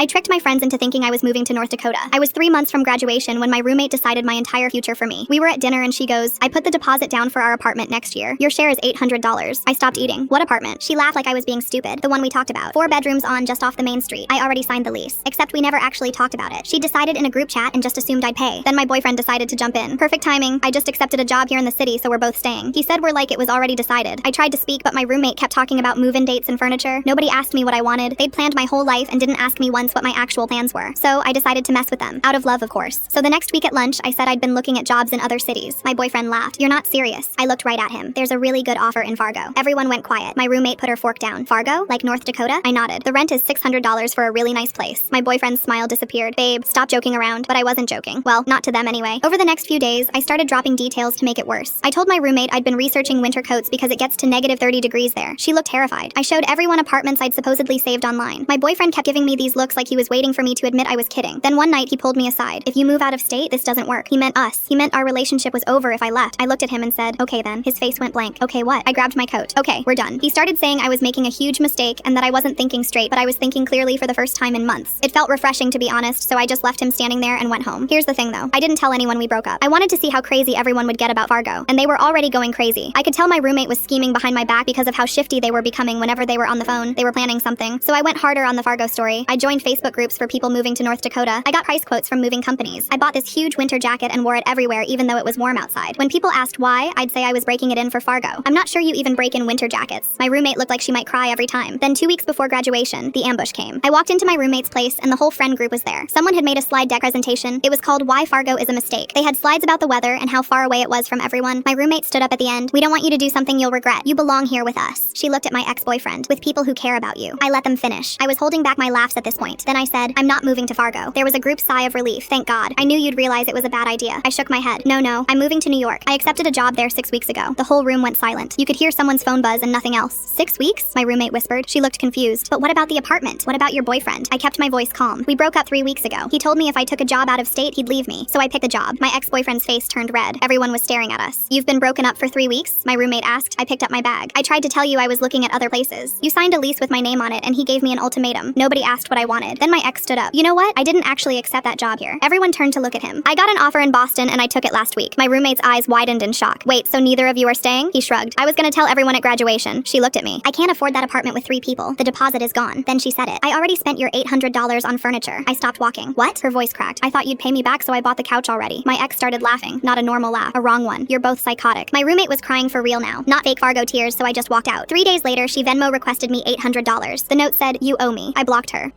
I tricked my friends into thinking I was moving to North Dakota. I was 3 months from graduation when my roommate decided my entire future for me. We were at dinner and she goes, "I put the deposit down for our apartment next year. Your share is $800. I stopped eating. What apartment? She laughed like I was being stupid. The one we talked about. 4 bedrooms on just off the main street. I already signed the lease. Except we never actually talked about it. She decided in a group chat and just assumed I'd pay. Then my boyfriend decided to jump in. Perfect timing. I just accepted a job here in the city, so we're both staying. He said we're like it was already decided. I tried to speak, but my roommate kept talking about move-in dates and furniture. Nobody asked me what I wanted. They'd planned my whole life and didn't ask me once what my actual plans were. So I decided to mess with them. Out of love, of course. So the next week at lunch, I said I'd been looking at jobs in other cities. My boyfriend laughed. "You're not serious." I looked right at him. "There's a really good offer in Fargo." Everyone went quiet. My roommate put her fork down. "Fargo? Like North Dakota?" I nodded. "The rent is $600 for a really nice place." My boyfriend's smile disappeared. "Babe, stop joking around." But I wasn't joking. Well, not to them anyway. Over the next few days, I started dropping details to make it worse. I told my roommate I'd been researching winter coats because it gets to -30 degrees there. She looked terrified. I showed everyone apartments I'd supposedly saved online. My boyfriend kept giving me these looks like he was waiting for me to admit I was kidding. Then one night he pulled me aside. "If you move out of state, this doesn't work." He meant us. He meant our relationship was over if I left. I looked at him and said, "Okay then." His face went blank. "Okay, what?" I grabbed my coat. "Okay, we're done." He started saying I was making a huge mistake and that I wasn't thinking straight, but I was thinking clearly for the first time in months. It felt refreshing to be honest, so I just left him standing there and went home. Here's the thing though. I didn't tell anyone we broke up. I wanted to see how crazy everyone would get about Fargo, and they were already going crazy. I could tell my roommate was scheming behind my back because of how shifty they were becoming whenever they were on the phone. They were planning something. So I went harder on the Fargo story. I joined Facebook groups for people moving to North Dakota. I got price quotes from moving companies. I bought this huge winter jacket and wore it everywhere even though it was warm outside. When people asked why, I'd say I was breaking it in for Fargo. I'm not sure you even break in winter jackets. My roommate looked like she might cry every time. Then 2 weeks before graduation, the ambush came. I walked into my roommate's place and the whole friend group was there. Someone had made a slide deck presentation. It was called Why Fargo is a Mistake. They had slides about the weather and how far away it was from everyone. My roommate stood up at the end. "We don't want you to do something you'll regret. You belong here with us." She looked at my ex-boyfriend. "With people who care about you." I let them finish. I was holding back my laughs at this point. Then I said, "I'm not moving to Fargo." There was a group sigh of relief. Thank God. I knew you'd realize it was a bad idea. I shook my head. No, I'm moving to New York. I accepted a job there 6 weeks ago. The whole room went silent. You could hear someone's phone buzz and nothing else. 6 weeks? My roommate whispered. She looked confused. "But what about the apartment? What about your boyfriend?" I kept my voice calm. "We broke up 3 weeks ago. He told me if I took a job out of state, he'd leave me. So I picked the job." My ex-boyfriend's face turned red. Everyone was staring at us. "You've been broken up for 3 weeks?" My roommate asked. I picked up my bag. "I tried to tell you I was looking at other places. You signed a lease with my name on it and he gave me an ultimatum. Nobody asked what I wanted." Then my ex stood up. "You know what? I didn't actually accept that job here." Everyone turned to look at him. "I got an offer in Boston and I took it last week." My roommate's eyes widened in shock. "Wait, so neither of you are staying?" He shrugged. "I was gonna tell everyone at graduation." She looked at me. "I can't afford that apartment with 3 people. The deposit is gone." Then she said it. "I already spent your $800 on furniture." I stopped walking. "What?" Her voice cracked. "I thought you'd pay me back, so I bought the couch already." My ex started laughing. Not a normal laugh. A wrong one. "You're both psychotic." My roommate was crying for real now. Not fake Fargo tears, so I just walked out. 3 days later, she Venmo requested me $800. The note said, "You owe me." I blocked her.